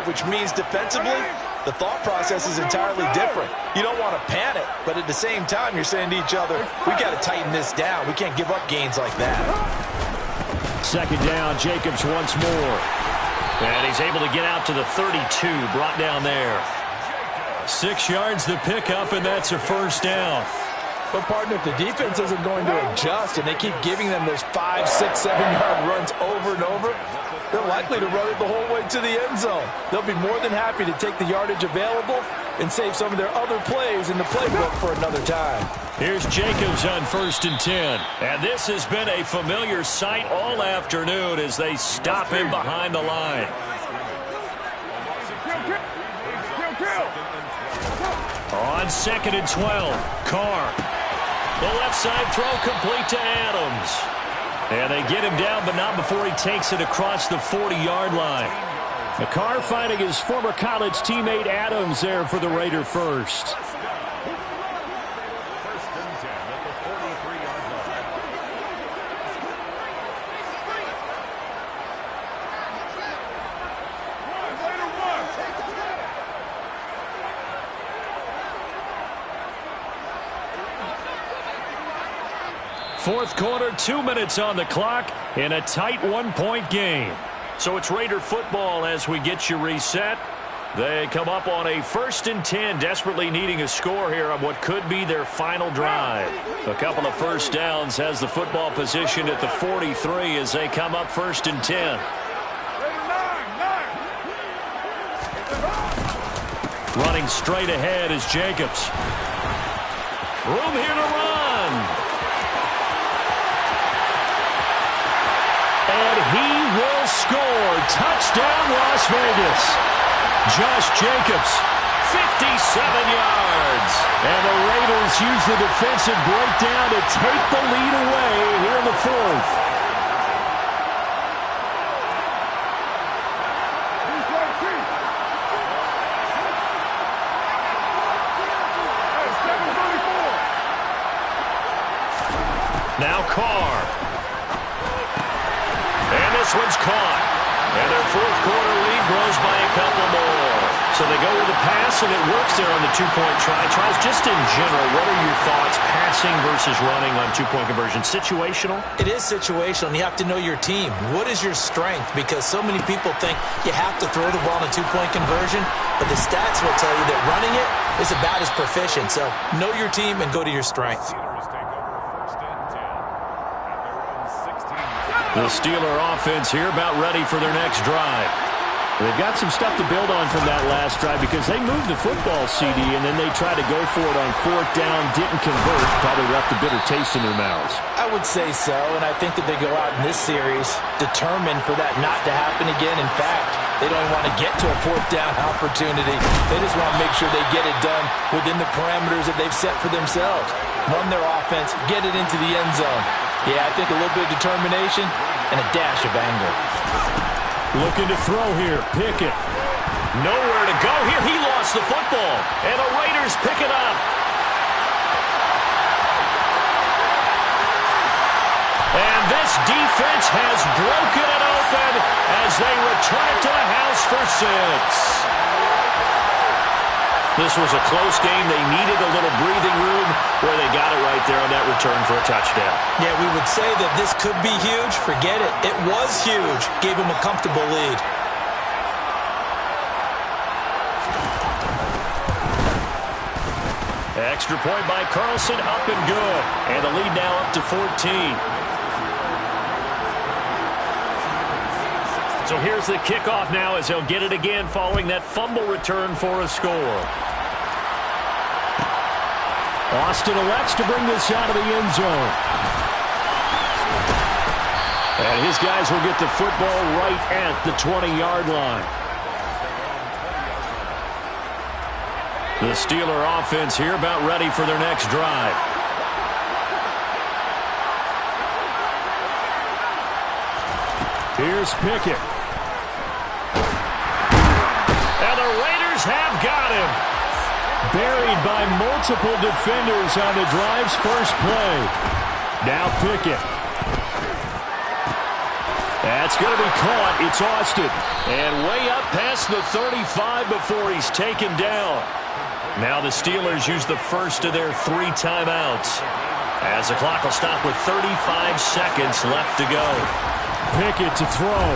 which means defensively, the thought process is entirely different. You don't want to panic, but at the same time, you're saying to each other, we got to tighten this down. We can't give up gains like that. Second down, Jacobs once more. And he's able to get out to the 32, brought down there. 6 yards the pickup, and that's a first down. But, partner, if the defense isn't going to adjust and they keep giving them those 5, 6, 7-yard runs over and over, they're likely to run it the whole way to the end zone. They'll be more than happy to take the yardage available and save some of their other plays in the playbook for another time. Here's Jacobs on 1st and 10. And this has been a familiar sight all afternoon as they stop him behind the line. On 2nd and 12, Carr. The left side throw complete to Adams. And they get him down, but not before he takes it across the 40-yard line. Carr finding his former college teammate Adams there for the Raider first. Fourth quarter, 2 minutes on the clock in a tight one-point game. So it's Raider football as we get you reset. They come up on a 1st and 10, desperately needing a score here on what could be their final drive. A couple of first downs, has the football position at the 43 as they come up 1st and 10. Running straight ahead is Jacobs. Room here to run. And he will score. Touchdown, Las Vegas. Josh Jacobs, 57 yards. And the Raiders use the defensive breakdown to take the lead away here in the 4th. Now Carr. And this one's caught. And their fourth quarter lead grows by a couple more. So they go with a pass, and it works there on the two-point try. Charles, just in general, what are your thoughts passing versus running on two-point conversion? Situational? It is situational, and you have to know your team. What is your strength? Because so many people think you have to throw the ball in a two-point conversion, but the stats will tell you that running it is about as proficient. So know your team and go to your strength. The Steeler offense here about ready for their next drive. They've got some stuff to build on from that last drive because they moved the football, CD, and then they tried to go for it on 4th down, didn't convert, probably left a bitter taste in their mouths. I would say so, and I think that they go out in this series determined for that not to happen again. In fact, they don't even want to get to a 4th down opportunity. They just want to make sure they get it done within the parameters that they've set for themselves. Run their offense, get it into the end zone. Yeah, I think a little bit of determination and a dash of anger. Looking to throw here. Pickett. Nowhere to go here. He lost the football. And the Raiders pick it up. And this defense has broken it open as they return it to the house for 6. This was a close game. They needed a little breathing room where they got it right there on that return for a touchdown. Yeah, we would say that this could be huge. Forget it. It was huge. Gave them a comfortable lead. Extra point by Carlson, up and good. And the lead now up to 14. So here's the kickoff now as they'll get it again following that fumble return for a score. Austin elects to bring this out of the end zone. And his guys will get the football right at the 20-yard line. The Steeler offense here about ready for their next drive. Here's Pickett. And the Raiders have got him. Buried by multiple defenders on the drive's first play. Now Pickett. That's going to be caught. It's Austin. And way up past the 35 before he's taken down. Now the Steelers use the first of their 3 timeouts, as the clock will stop with 35 seconds left to go. Pickett to throw.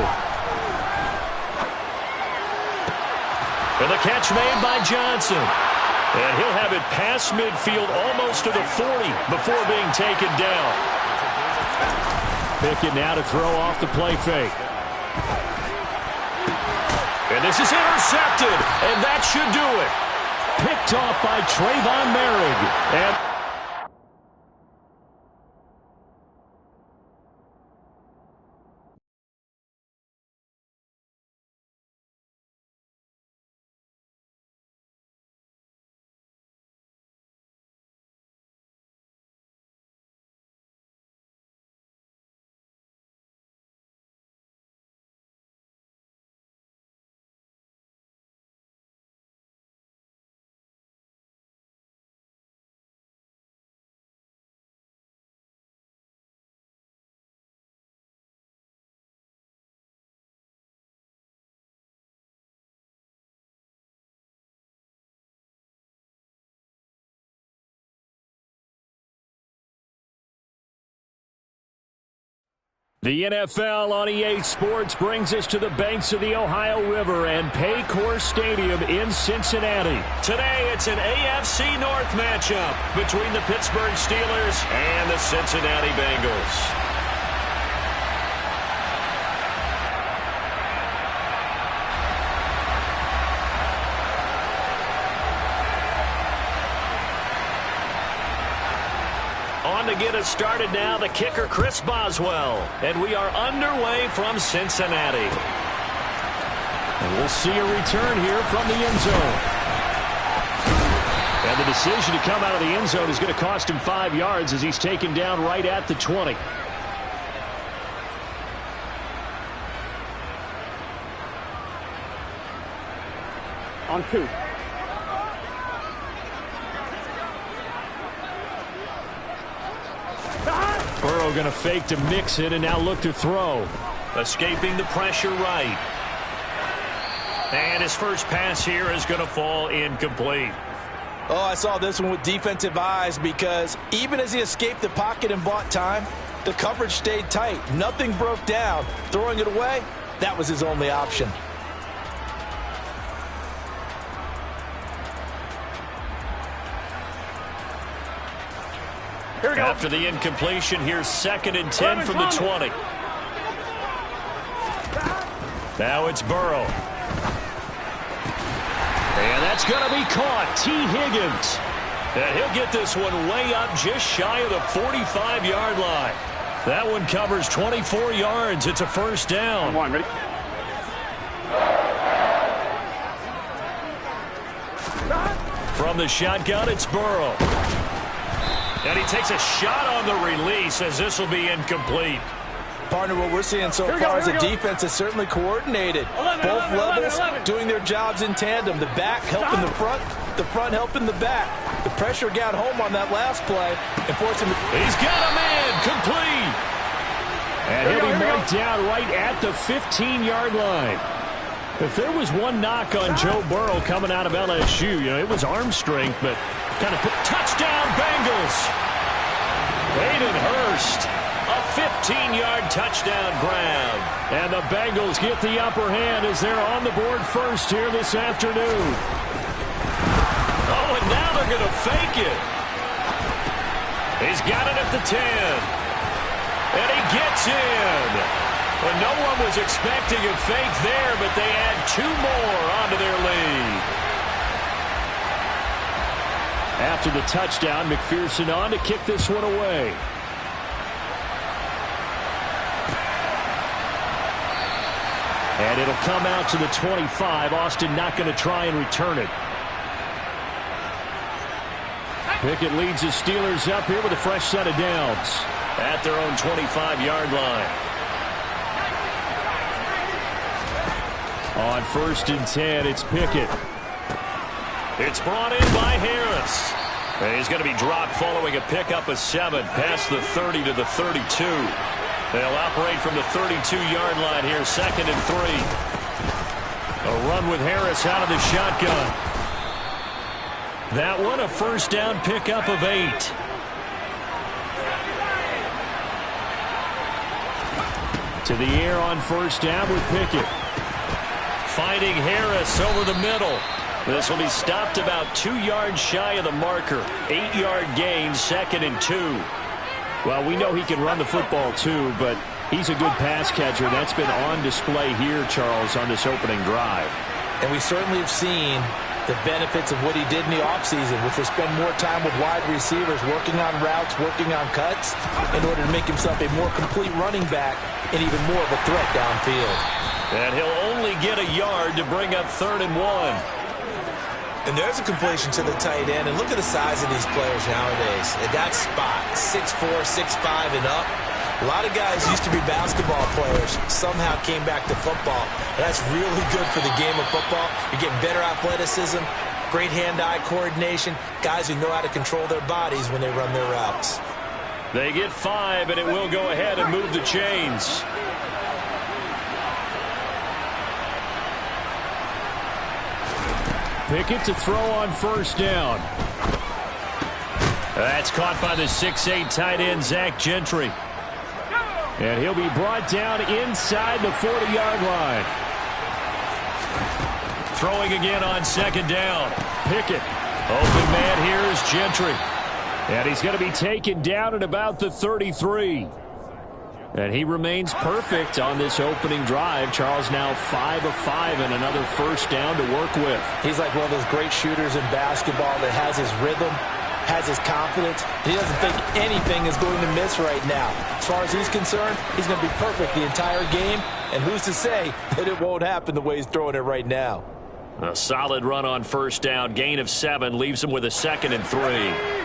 And the catch made by Johnson. And he'll have it past midfield almost to the 40 before being taken down. Pickett now to throw off the play fake. And this is intercepted, and that should do it. Picked off by Trayvon Merrick. And the NFL on EA Sports brings us to the banks of the Ohio River and Paycor Stadium in Cincinnati. Today, it's an AFC North matchup between the Pittsburgh Steelers and the Cincinnati Bengals. On to get us started now, the kicker, Chris Boswell. And we are underway from Cincinnati. And we'll see a return here from the end zone. And the decision to come out of the end zone is going to cost him 5 yards as he's taken down right at the 20. On 2. Burrow going to fake to mix it and now look to throw. Escaping the pressure right. And his first pass here is going to fall incomplete. Oh, I saw this one with defensive eyes because even as he escaped the pocket and bought time, the coverage stayed tight. Nothing broke down. Throwing it away, that was his only option. After the incompletion, here's 2nd and 10 from the 20. Now it's Burrow. And that's going to be caught. T. Higgins. And he'll get this one way up just shy of the 45-yard line. That one covers 24 yards. It's a first down. Come on, ready? From the shotgun, it's Burrow. And he takes a shot on the release as this will be incomplete. Partner, what we're seeing so far is a defense that's certainly coordinated. Both levels doing their jobs in tandem. The back helping the front helping the back. The pressure got home on that last play and forced him to... He's got a man complete. And he'll be marked down right at the 15-yard line. If there was one knock on Joe Burrow coming out of LSU, it was arm strength, but kind of touchdown Bengals. Hayden Hurst, a 15-yard touchdown grab. And the Bengals get the upper hand as they're on the board first here this afternoon. Oh, and now they're going to fake it. He's got it at the 10. And he gets in. Well, no one was expecting a fake there, but they add 2 more onto their lead. After the touchdown, McPherson on to kick this one away. And it'll come out to the 25. Austin not going to try and return it. Pickett leads his Steelers up here with a fresh set of downs. At their own 25-yard line. On 1st and 10, it's Pickett. It's brought in by Harris. And he's going to be dropped following a pickup of 7 past the 30 to the 32. They'll operate from the 32-yard line here, 2nd and 3. A run with Harris out of the shotgun. That one a first down pickup of 8. To the air on first down with Pickett. Finding Harris over the middle. This will be stopped about 2 yards shy of the marker. 8-yard gain, 2nd and 2. Well, we know he can run the football too, but he's a good pass catcher. That's been on display here, Charles, on this opening drive. And we certainly have seen the benefits of what he did in the offseason, which was spend more time with wide receivers, working on routes, working on cuts, in order to make himself a more complete running back and even more of a threat downfield. And he'll only get a yard to bring up 3rd and 1. And there's a completion to the tight end. And look at the size of these players nowadays. At that spot, 6'4", 6'5", and up. A lot of guys used to be basketball players, somehow came back to football. And that's really good for the game of football. You're getting better athleticism, great hand-eye coordination, guys who know how to control their bodies when they run their routes. They get 5, and it will go ahead and move the chains. Pickett to throw on first down. That's caught by the 6'8" tight end, Zach Gentry. And he'll be brought down inside the 40-yard line. Throwing again on 2nd down. Pickett. Open man here is Gentry. And he's going to be taken down at about the 33. And he remains perfect on this opening drive. Charles now 5 of 5 and another first down to work with. He's like one of those great shooters in basketball that has his rhythm, has his confidence. He doesn't think anything is going to miss right now. As far as he's concerned, he's going to be perfect the entire game. And who's to say that it won't happen the way he's throwing it right now? A solid run on first down. Gain of 7 leaves him with a 2nd and 3.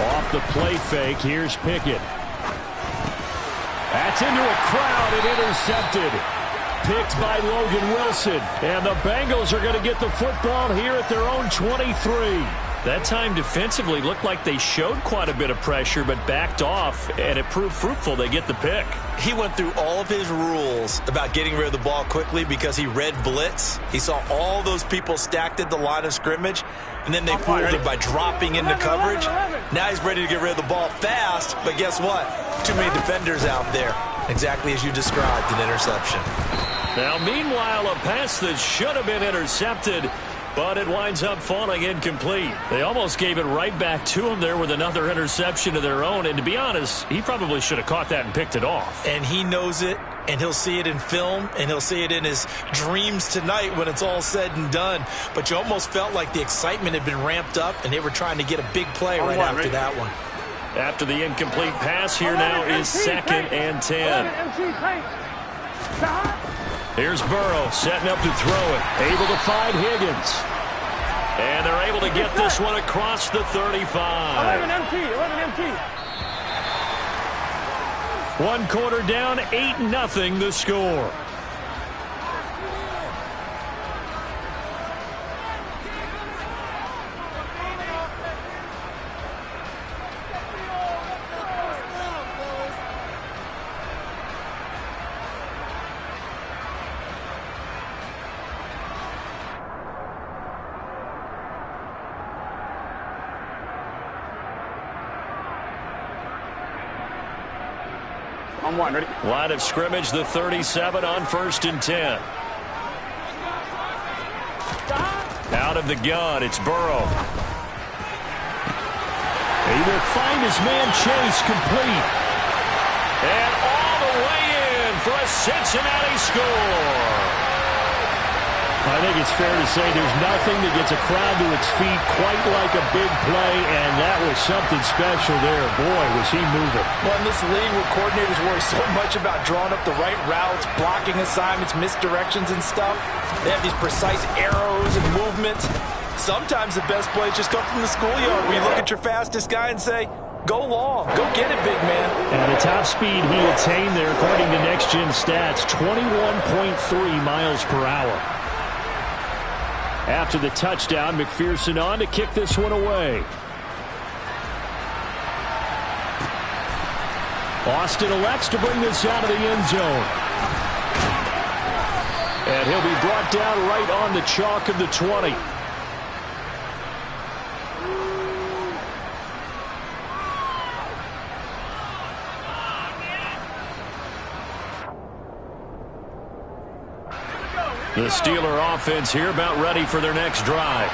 Off the play fake, here's Pickett. That's into a crowd and intercepted. Picked by Logan Wilson. And the Bengals are going to get the football here at their own 23. That time defensively looked like they showed quite a bit of pressure but backed off, and it proved fruitful. They get the pick. He went through all of his rules about getting rid of the ball quickly because he read blitz. He saw all those people stacked at the line of scrimmage, and then they fooled him by dropping into coverage. Now he's ready to get rid of the ball fast, but guess what? Too many defenders out there. Exactly as you described, an interception. Now, meanwhile, a pass that should have been intercepted, but it winds up falling incomplete. They almost gave it right back to him there with another interception of their own. And to be honest, he probably should have caught that and picked it off. And he knows it, and he'll see it in film, and he'll see it in his dreams tonight when it's all said and done. But you almost felt like the excitement had been ramped up, and they were trying to get a big play right after that one. After the incomplete pass, here now is 2nd and 10. Here's Burrow setting up to throw it. Able to find Higgins. And they're able to get this one across the 35. 11 empty. One quarter down, 8-0 the score. On 1, ready? Line of scrimmage, the 37 on 1st and 10. Out of the gun, it's Burrow. He will find his man Chase complete. And all the way in for a Cincinnati score. I think it's fair to say there's nothing that gets a crowd to its feet quite like a big play, and that was something special there. Boy, was he moving. Well, in this league where coordinators worry so much about drawing up the right routes, blocking assignments, misdirections and stuff, they have these precise arrows and movements. Sometimes the best plays just come from the schoolyard where you look at your fastest guy and say, go long, go get it, big man. And the top speed he attained there, according to Next Gen Stats, 21.3 miles per hour. After the touchdown, McPherson on to kick this one away. Austin elects to bring this out of the end zone. And he'll be brought down right on the chalk of the 20. The Steeler offense here about ready for their next drive.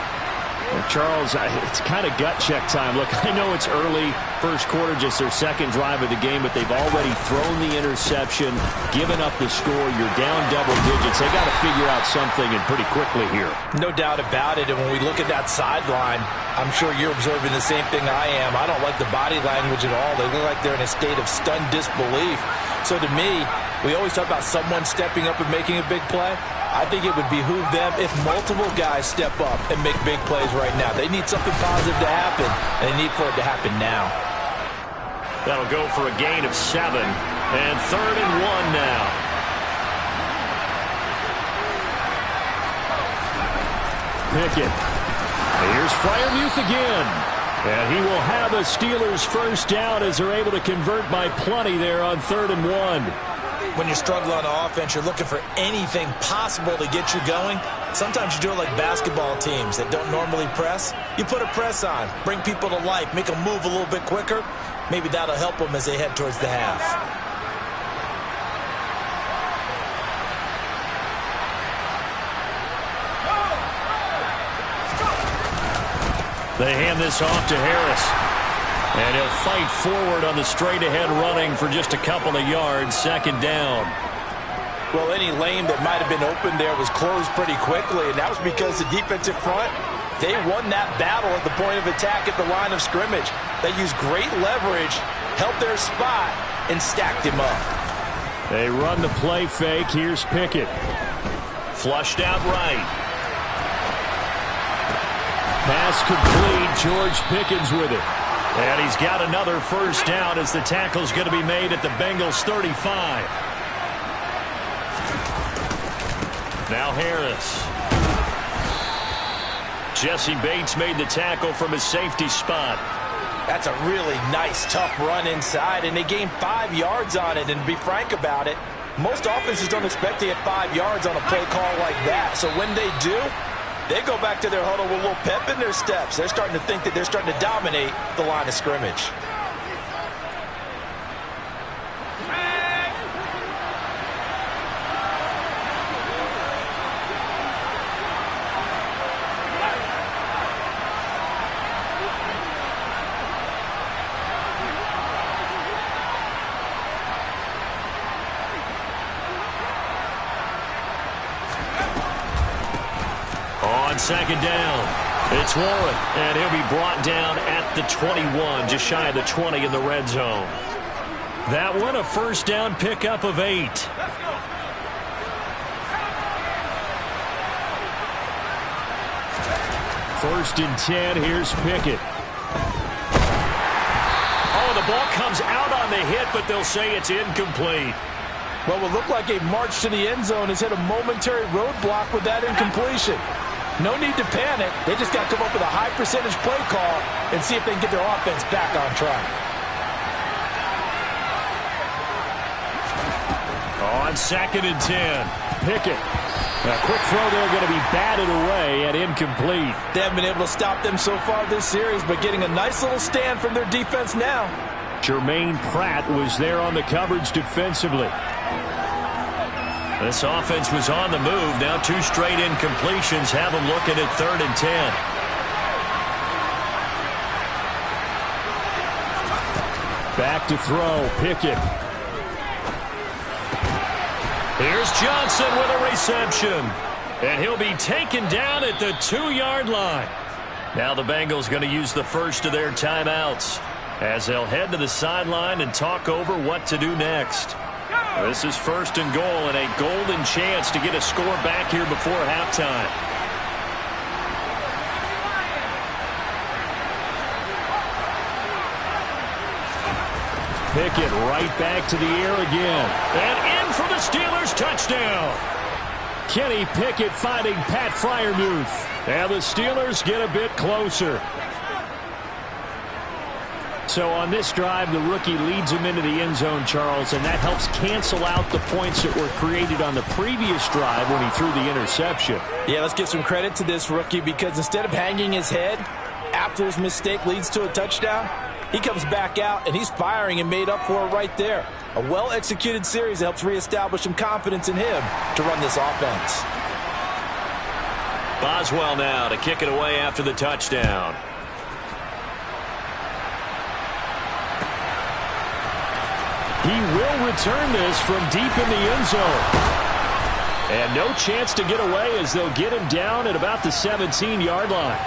Well, Charles, it's kind of gut check time. Look, I know it's early, first quarter, just their second drive of the game, but they've already thrown the interception, given up the score. You're down double digits. They got to figure out something, and pretty quickly here. No doubt about it, and when we look at that sideline, I'm sure you're observing the same thing I am. I don't like the body language at all. They look like they're in a state of stunned disbelief. So to me, we always talk about someone stepping up and making a big play. I think it would behoove them if multiple guys step up and make big plays right now. They need something positive to happen, and they need for it to happen now. That'll go for a gain of 7. And 3rd and 1 now. Pickett. Here's Freiermuth again. And he will have a Steelers first down as they're able to convert by plenty there on 3rd and 1. When you're struggling on offense, you're looking for anything possible to get you going. Sometimes you do it like basketball teams that don't normally press. You put a press on, bring people to life, make them move a little bit quicker. Maybe that'll help them as they head towards the half. They hand this off to Harris. And he'll fight forward on the straight-ahead running for just a couple of yards, 2nd down. Well, any lane that might have been open there was closed pretty quickly, and that was because the defensive front, they won that battle at the point of attack at the line of scrimmage. They used great leverage, held their spot, and stacked him up. They run the play fake. Here's Pickett. Flushed out right. Pass complete. George Pickens with it. And he's got another first down as the tackle's going to be made at the Bengals 35. Now Harris. Jesse Bates made the tackle from his safety spot. That's a really nice, tough run inside, and they gained 5 yards on it. And to be frank about it, most offenses don't expect to get 5 yards on a play call like that. So when they do, they go back to their huddle with a little pep in their steps. They're starting to think that they're starting to dominate the line of scrimmage. On 2nd down, it's Warren, and he'll be brought down at the 21, just shy of the 20 in the red zone. That one, a first down pickup of 8. 1st and 10, here's Pickett. Oh, the ball comes out on the hit, but they'll say it's incomplete. Well, it looked like a march to the end zone has hit a momentary roadblock with that incompletion. No need to panic. They just got to come up with a high percentage play call and see if they can get their offense back on track. On 2nd and 10. Pickett. A quick throw there going to be batted away and incomplete. They haven't been able to stop them so far this series, but getting a nice little stand from their defense now. Jermaine Pratt was there on the coverage defensively. This offense was on the move. Now 2 straight incompletions have them looking at 3rd and 10. Back to throw. Pickett. Here's Johnson with a reception. And he'll be taken down at the 2-yard line. Now the Bengals going to use the first of their timeouts as they'll head to the sideline and talk over what to do next. This is 1st and goal and a golden chance to get a score back here before halftime. Pickett right back to the air again. And in for the Steelers touchdown. Kenny Pickett finding Pat Freiermuth. And the Steelers get a bit closer. So on this drive, the rookie leads him into the end zone, Charles, and that helps cancel out the points that were created on the previous drive when he threw the interception. Yeah, let's give some credit to this rookie because instead of hanging his head after his mistake leads to a touchdown, he comes back out and he's firing and made up for it right there. A well-executed series that helps reestablish some confidence in him to run this offense. Boswell now to kick it away after the touchdown. He will return this from deep in the end zone. And no chance to get away as they'll get him down at about the 17-yard line.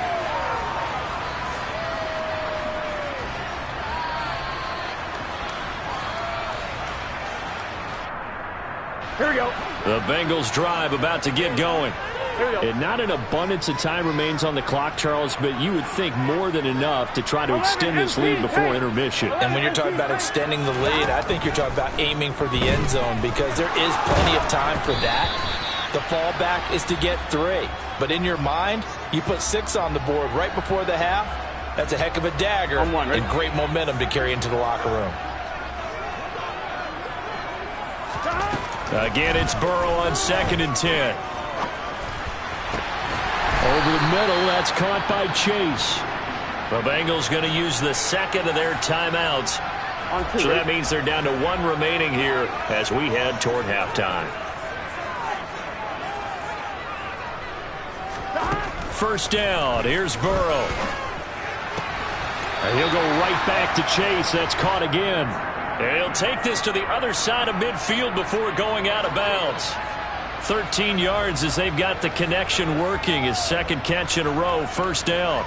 Here we go. The Bengals drive about to get going. And not an abundance of time remains on the clock, Charles, but you would think more than enough to try to extend this lead before intermission. And when you're talking about extending the lead, I think you're talking about aiming for the end zone because there is plenty of time for that. The fallback is to get 3. But in your mind, you put 6 on the board right before the half. That's a heck of a dagger and great momentum to carry into the locker room. Again, it's Burrow on 2nd and 10. Over the middle, that's caught by Chase. The Bengals going to use the second of their timeouts. So that means they're down to 1 remaining here as we head toward halftime. First down, here's Burrow. And he'll go right back to Chase. That's caught again. And he'll take this to the other side of midfield before going out of bounds. 13 yards as they've got the connection working. His second catch in a row, first down.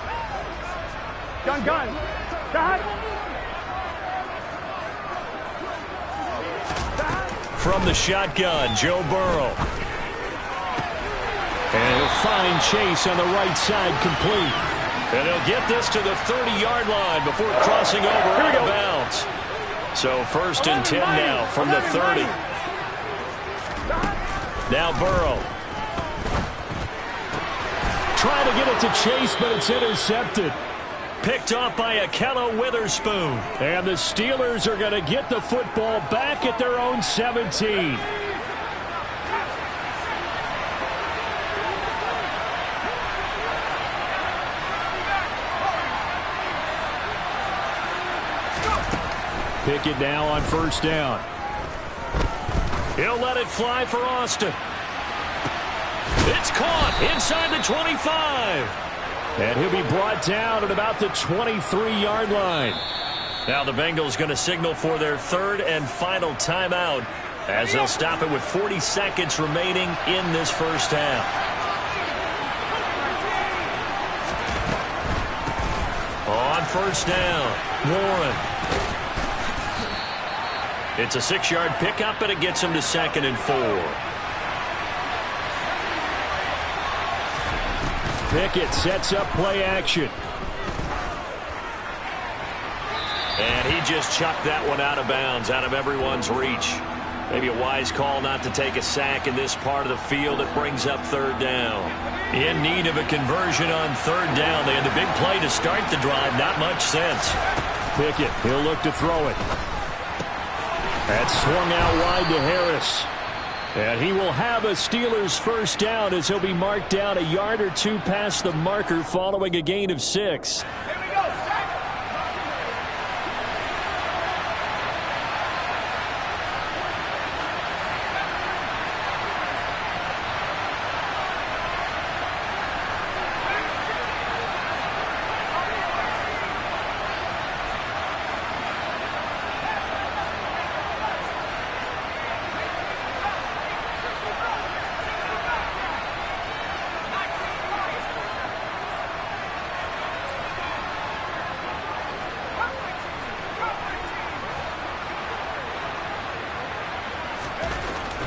Gun. From the shotgun, Joe Burrow. And he'll find Chase on the right side complete. And he'll get this to the 30-yard line before crossing over out of bounds. So first and 10 now from the 30. Now Burrow. Trying to get it to Chase, but it's intercepted. Picked off by Ahkello Witherspoon. And the Steelers are going to get the football back at their own 17. Pickett now on first down. He'll let it fly for Austin. It's caught inside the 25. And he'll be brought down at about the 23-yard line. Now the Bengals going to signal for their 3rd and final timeout as they'll stop it with 40 seconds remaining in this first half. On first down, Warren. It's a 6-yard pickup, and it gets him to 2nd and 4. Pickett sets up play action. And he just chucked that one out of bounds, out of everyone's reach. Maybe a wise call not to take a sack in this part of the field. It brings up 3rd down. In need of a conversion on 3rd down. They had the big play to start the drive. Not much sense. Pickett, he'll look to throw it. That's swung out wide to Harris. And he will have a Steelers first down as he'll be marked down a yard or 2 past the marker following a gain of 6.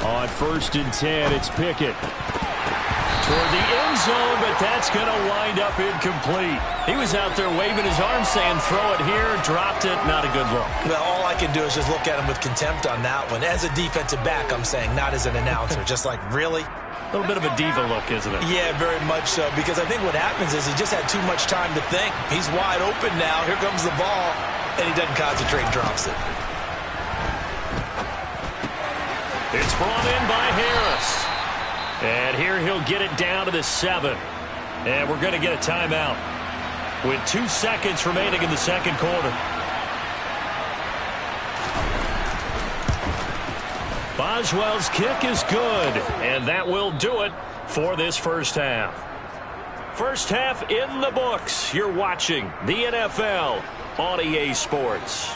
On 1st and 10, it's Pickett. Toward the end zone, but that's going to wind up incomplete. He was out there waving his arm saying, throw it here, dropped it, not a good look. Well, all I can do is just look at him with contempt on that one. As a defensive back, I'm saying, not as an announcer. Just like, really? A little bit of a diva look, isn't it? Yeah, very much so, because I think what happens is he just had too much time to think. He's wide open now. Here comes the ball, and he doesn't concentrate and drops it. It's brought in by Harris. And here he'll get it down to the 7. And we're going to get a timeout with 2 seconds remaining in the second quarter. Boswell's kick is good, and that will do it for this first half. First half in the books. You're watching the NFL on EA Sports.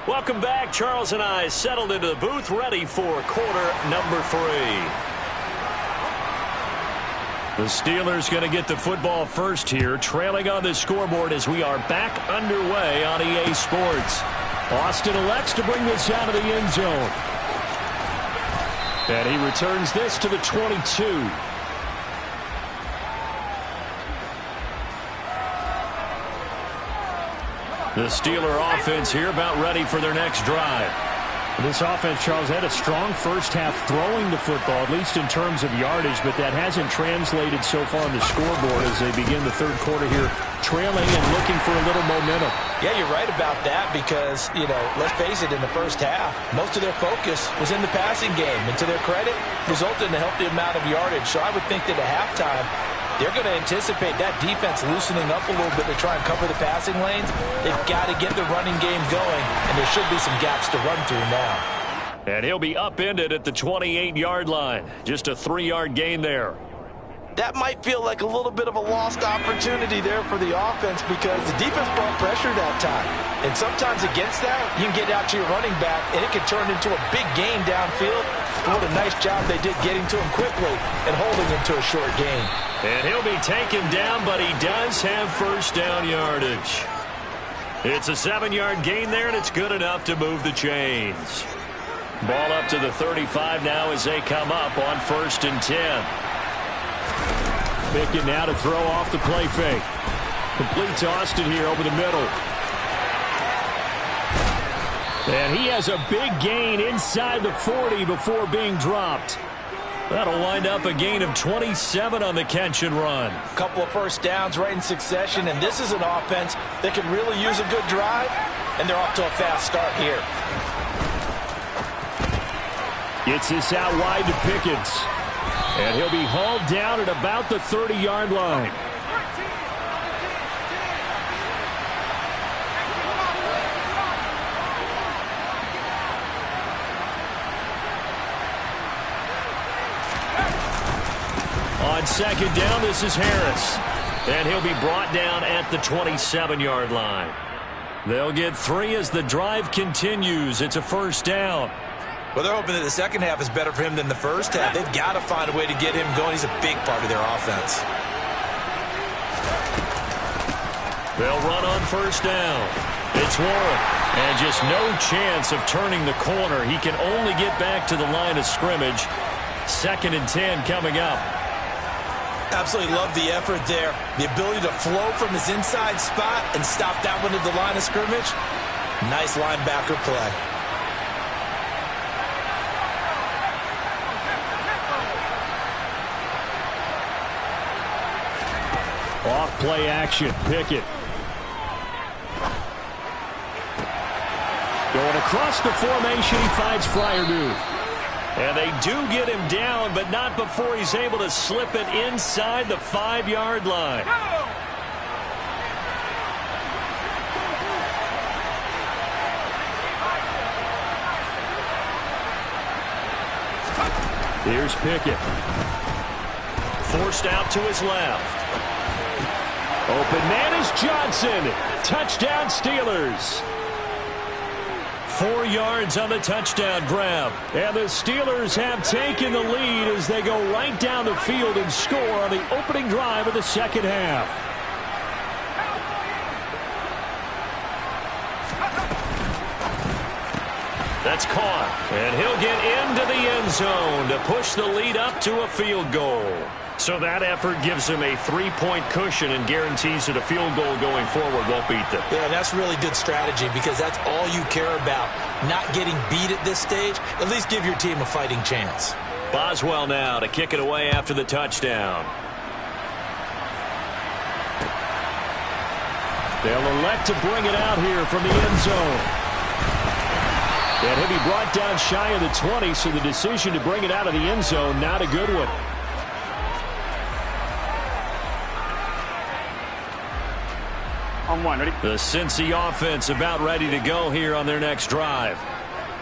Welcome back. Charles and I settled into the booth, ready for quarter number 3. The Steelers going to get the football first here, trailing on the scoreboard as we are back underway on EA Sports. Austin elects to bring this out of the end zone. And he returns this to the 22. The Steeler offense here about ready for their next drive. This offense, Charles, had a strong first half throwing the football, at least in terms of yardage, but that hasn't translated so far on the scoreboard as they begin the third quarter here, trailing and looking for a little momentum. Yeah, you're right about that because, let's face it, in the first half, most of their focus was in the passing game. And to their credit, resulted in a healthy amount of yardage. So I would think that at halftime, they're going to anticipate that defense loosening up a little bit to try and cover the passing lanes. They've got to get the running game going, and there should be some gaps to run through now. And he'll be upended at the 28-yard line. Just a 3-yard gain there. That might feel like a little bit of a lost opportunity there for the offense because the defense brought pressure that time. And sometimes against that, you can get out to your running back, and it can turn into a big gain downfield. What a nice job they did getting to him quickly and holding him to a short gain. And he'll be taken down, but he does have first down yardage. It's a 7-yard gain there, and it's good enough to move the chains. Ball up to the 35 now as they come up on 1st and 10. Pickett now to throw off the play fake. Complete to Austin here over the middle. And he has a big gain inside the 40 before being dropped. That'll wind up a gain of 27 on the catch and run. A couple of first downs right in succession, and this is an offense that can really use a good drive, and they're off to a fast start here. Gets this out wide to Pickett. And he'll be hauled down at about the 30-yard line. On second down, this is Harris. And he'll be brought down at the 27-yard line. They'll get 3 as the drive continues. It's a first down. Well, they're hoping that the second half is better for him than the first half. They've got to find a way to get him going. He's a big part of their offense. They'll run on first down. It's Warren. And just no chance of turning the corner. He can only get back to the line of scrimmage. 2nd and 10 coming up. Absolutely love the effort there. The ability to flow from his inside spot and stop that one at the line of scrimmage. Nice linebacker play. Off play action. Pickett. Going across the formation, he finds Freiermuth. And they do get him down, but not before he's able to slip it inside the 5-yard line. Here's Pickett. Forced out to his left. Open man is Johnson. Touchdown Steelers. 4 yards on the touchdown grab. And the Steelers have taken the lead as they go right down the field and score on the opening drive of the second half. That's caught. And he'll get into the end zone to push the lead up to a field goal. So that effort gives him a 3-point cushion and guarantees that a field goal going forward won't beat them. Yeah, that's really good strategy because that's all you care about. Not getting beat at this stage. At least give your team a fighting chance. Boswell now to kick it away after the touchdown. They'll elect to bring it out here from the end zone. And he'll be brought down shy of the 20, so the decision to bring it out of the end zone, not a good one. On one, ready? The Cincy offense about ready to go here on their next drive.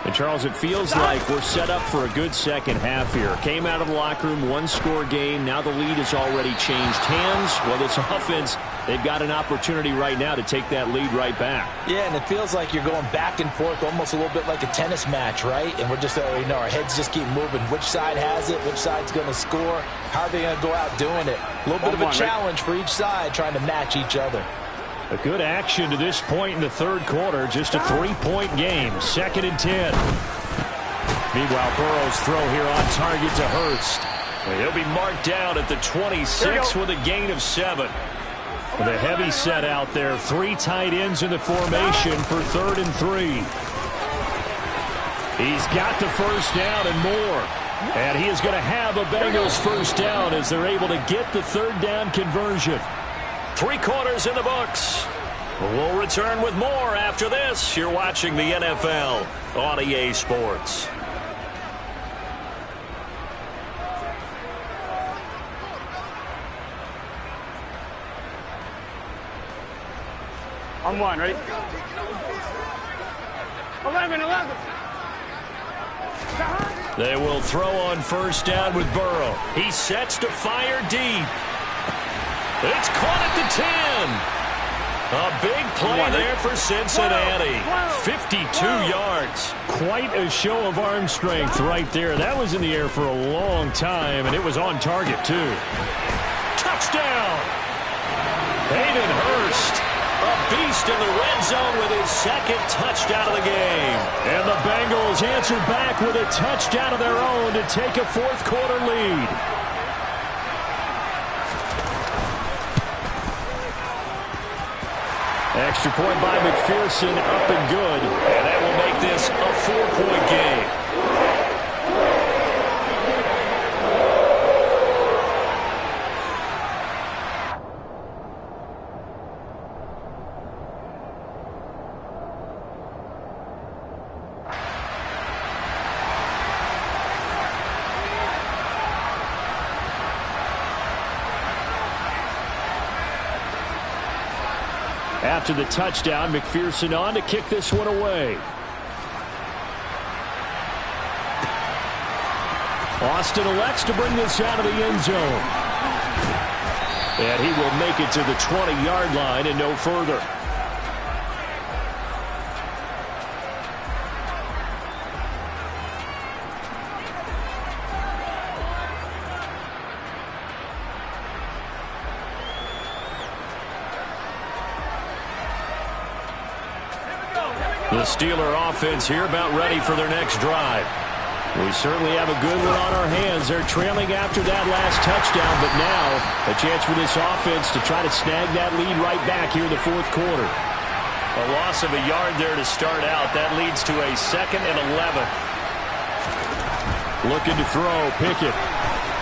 And, Charles, it feels like we're set up for a good second half here. Came out of the locker room, one-score game. Now the lead has already changed hands. Well, this offense, they've got an opportunity right now to take that lead right back. Yeah, and it feels like you're going back and forth almost a little bit like a tennis match, right? And we're just, our heads just keep moving. Which side has it? Which side's going to score? How are they going to go out doing it? A little bit of a challenge for each side trying to match each other. A good action to this point in the third quarter. Just a 3-point game. 2nd and 10. Meanwhile, Burrow's throw here on target to Hurst. He'll be marked down at the 26 with a gain of 7. With a heavy set out there. 3 tight ends in the formation for 3rd and 3. He's got the first down and more. And he is going to have a Bengals first down as they're able to get the 3rd down conversion. 3 quarters in the books. We'll return with more after this. You're watching the NFL on EA Sports. On one, ready? 11. They will throw on first down with Burrow. He sets to fire deep. It's caught at the 10. A big play there for Cincinnati. 52 yards. Quite a show of arm strength right there. That was in the air for a long time, and it was on target, too. Touchdown! Hayden Hurst, a beast in the red zone with his 2nd touchdown of the game. And the Bengals answer back with a touchdown of their own to take a 4th quarter lead. Extra point by McPherson, up and good. And that will make this a 4-point game. After the touchdown, McPherson on to kick this one away. Austin elects to bring this out of the end zone. And he will make it to the 20-yard line and no further. The Steeler offense here about ready for their next drive. We certainly have a good one on our hands. They're trailing after that last touchdown, but now a chance for this offense to try to snag that lead right back here in the 4th quarter. A loss of a yard there to start out. That leads to a 2nd and 11. Looking to throw, Pickett.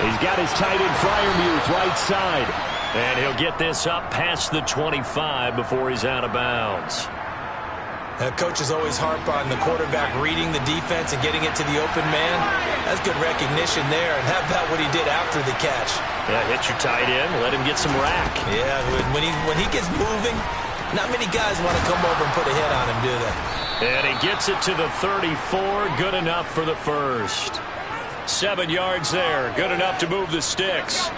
He's got his tight end Freiermuth right side. And he'll get this up past the 25 before he's out of bounds. Coaches always harp on the quarterback reading the defense and getting it to the open man. That's good recognition there. And how about what he did after the catch? Yeah, hit your tight end, let him get some rack. Yeah, when he gets moving, not many guys want to come over and put a hit on him, do they? And he gets it to the 34, good enough for the first. 7 yards there, good enough to move the sticks.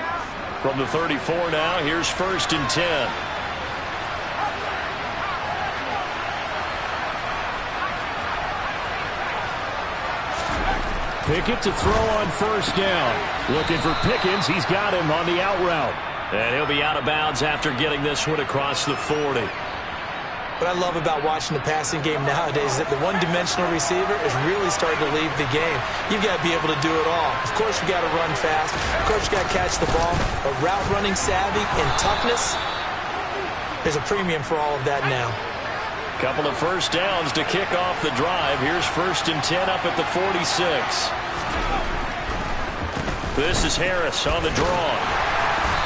From the 34 now, here's 1st and 10. Pickett to throw on first down. Looking for Pickens. He's got him on the out route. And he'll be out of bounds after getting this one across the 40. What I love about watching the passing game nowadays is that the one-dimensional receiver is really starting to leave the game. You've got to be able to do it all. Of course, you've got to run fast. Of course, you've got to catch the ball. But route running savvy and toughness, there's a premium for all of that now. Couple of first downs to kick off the drive. Here's 1st and 10 up at the 46. This is Harris on the draw.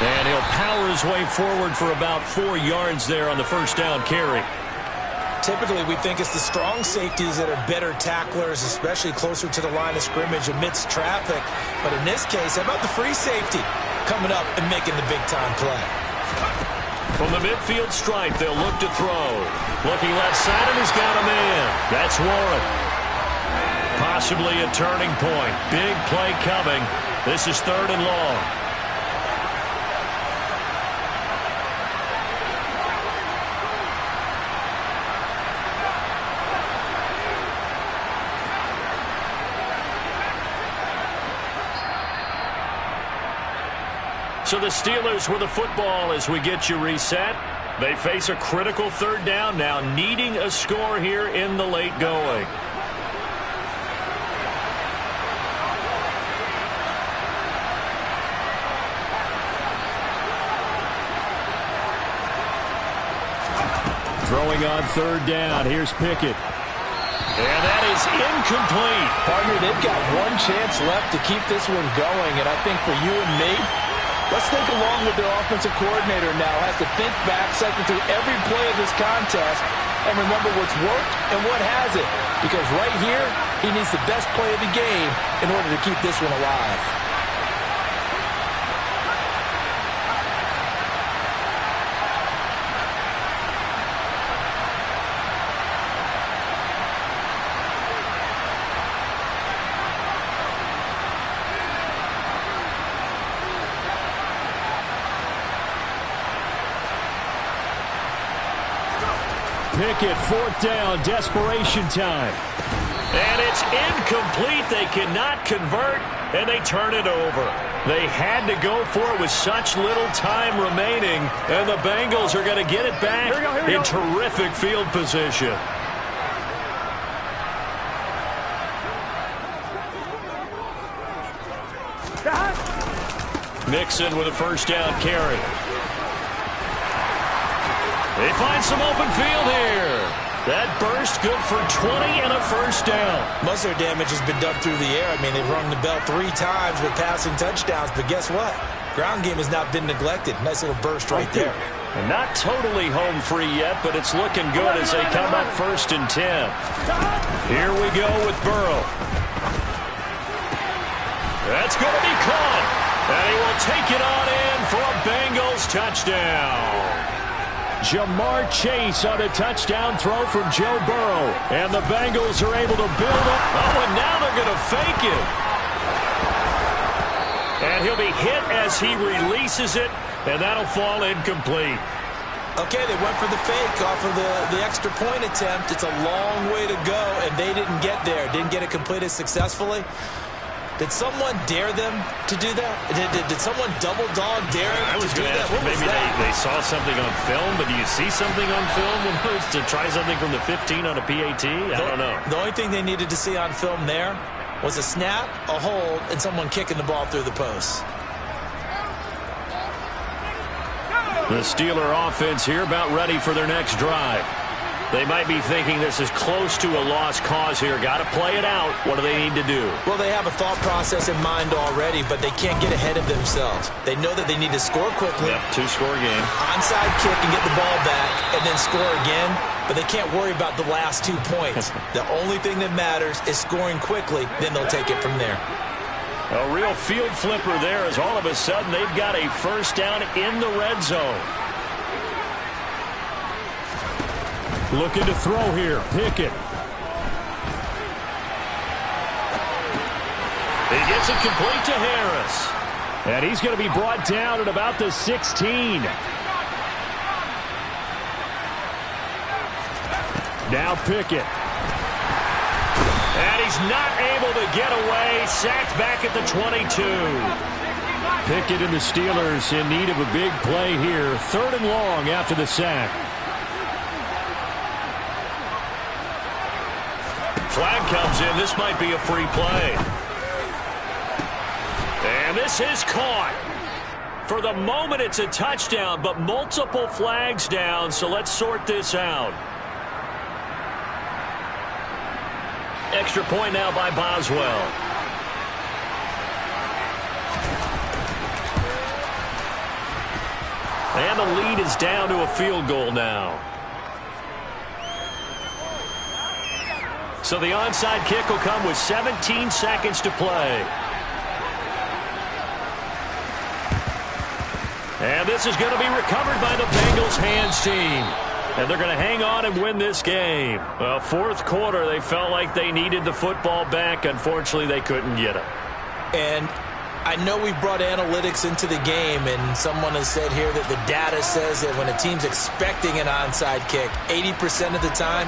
And he'll power his way forward for about 4 yards there on the first down carry. Typically, we think it's the strong safeties that are better tacklers, especially closer to the line of scrimmage amidst traffic. But in this case, how about the free safety coming up and making the big-time play? From the midfield stripe, they'll look to throw. Looking left side, and he's got a man. That's Warren. Possibly a turning point. Big play coming. This is 3rd and long. So the Steelers with the football as we get you reset. They face a critical 3rd down now, needing a score here in the late going. Throwing on 3rd down. Here's Pickett. And that is incomplete. Partner, they've got one chance left to keep this one going, and I think for you and me, let's think along with their offensive coordinator now. Has to think back, cycle through every play of this contest, and remember what's worked and what hasn't. Because right here, he needs the best play of the game in order to keep this one alive. Pickett, 4th down, desperation time. And it's incomplete. They cannot convert, and they turn it over. They had to go for it with such little time remaining, and the Bengals are going to get it back in terrific field position. Mixon with a first down carry. They find some open field here. That burst good for 20 and a first down. Most of their damage has been done through the air. I mean, they've rung the bell 3 times with passing touchdowns, but guess what? Ground game has not been neglected. Nice little burst right there. And not totally home free yet, but it's looking good as they come up 1st and 10. Here we go with Burrow. That's going to be caught. And he will take it on in for a Bengals touchdown. Jamar Chase on a touchdown throw from Joe Burrow. And the Bengals are able to build up. Oh, and now they're going to fake it. And he'll be hit as he releases it, and that'll fall incomplete. Okay, they went for the fake off of the extra point attempt. It's a long way to go, and they didn't get there. Didn't get it completed successfully. Did someone dare them to do that? Did someone double dog dare them to do that? Maybe they saw something on film, but do you see something on film to try something from the 15 on a PAT? I don't know. The only thing they needed to see on film there was a snap, a hold, and someone kicking the ball through the post. The Steeler offense here about ready for their next drive. They might be thinking this is close to a lost cause here. Got to play it out. What do they need to do? Well, they have a thought process in mind already, but they can't get ahead of themselves. They know that they need to score quickly. Yep, 2-score game. Onside kick and get the ball back and then score again, but they can't worry about the last 2 points. The only thing that matters is scoring quickly, then they'll take it from there. A real field flipper there as all of a sudden they've got a first down in the red zone. Looking to throw here. Pickett. He gets it complete to Harris. And he's going to be brought down at about the 16. Now Pickett. And he's not able to get away. Sacked back at the 22. Pickett and the Steelers in need of a big play here. 3rd and long after the sack. Flag comes in. This might be a free play. And this is caught. For the moment, it's a touchdown, but multiple flags down, so let's sort this out. Extra point now by Boswell. And the lead is down to a field goal now. So the onside kick will come with 17 seconds to play. And this is going to be recovered by the Bengals hands team. And they're going to hang on and win this game. Well, fourth quarter, they felt like they needed the football back. Unfortunately, they couldn't get it. And I know we brought analytics into the game, and someone has said here that the data says that when a team's expecting an onside kick, 80% of the time,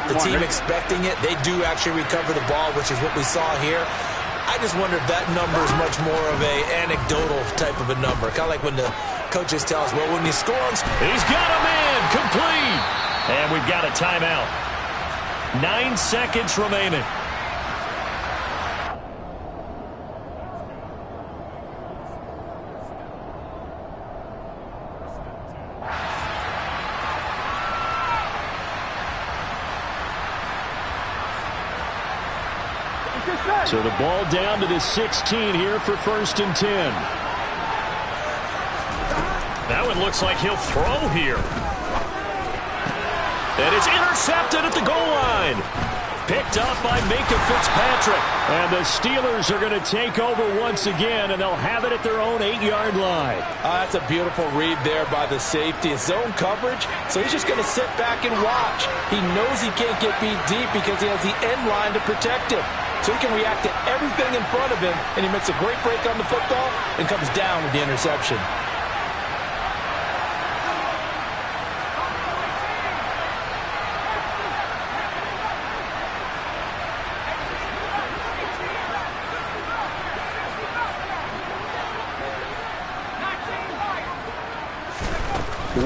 the team expecting it, they do actually recover the ball, which is what we saw here. I just wonder if that number is much more of a anecdotal type of a number. Kind of like when the coaches tell us, well, when you score on... He's got a man, complete. And we've got a timeout. 9 seconds remaining. So the ball down to the 16 here for 1st and 10. That one looks like he'll throw here. And it's intercepted at the goal line. Picked up by Minkah Fitzpatrick. And the Steelers are going to take over once again, and they'll have it at their own 8-yard line. That's a beautiful read there by the safety. It's zone coverage, so he's just going to sit back and watch. He knows he can't get beat deep because he has the end line to protect him. So he can react to everything in front of him, and he makes a great break on the football and comes down with the interception.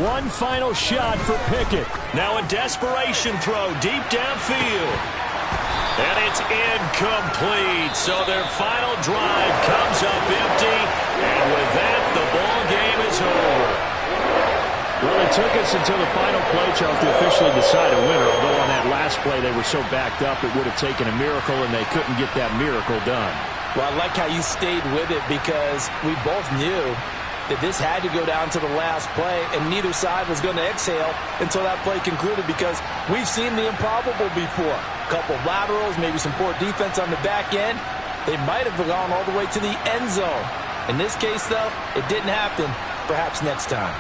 One final shot for Pickett. Now a desperation throw deep downfield. And it's incomplete. So their final drive comes up empty. And with that, the ball game is over. Well, it took us until the final play, Charles, to officially decide a winner. Although on that last play they were so backed up, it would have taken a miracle, and they couldn't get that miracle done. Well, I like how you stayed with it because we both knew that this had to go down to the last play, and neither side was going to exhale until that play concluded because we've seen the improbable before. A couple of laterals, maybe some poor defense on the back end. They might have gone all the way to the end zone. In this case, though, it didn't happen. Perhaps next time.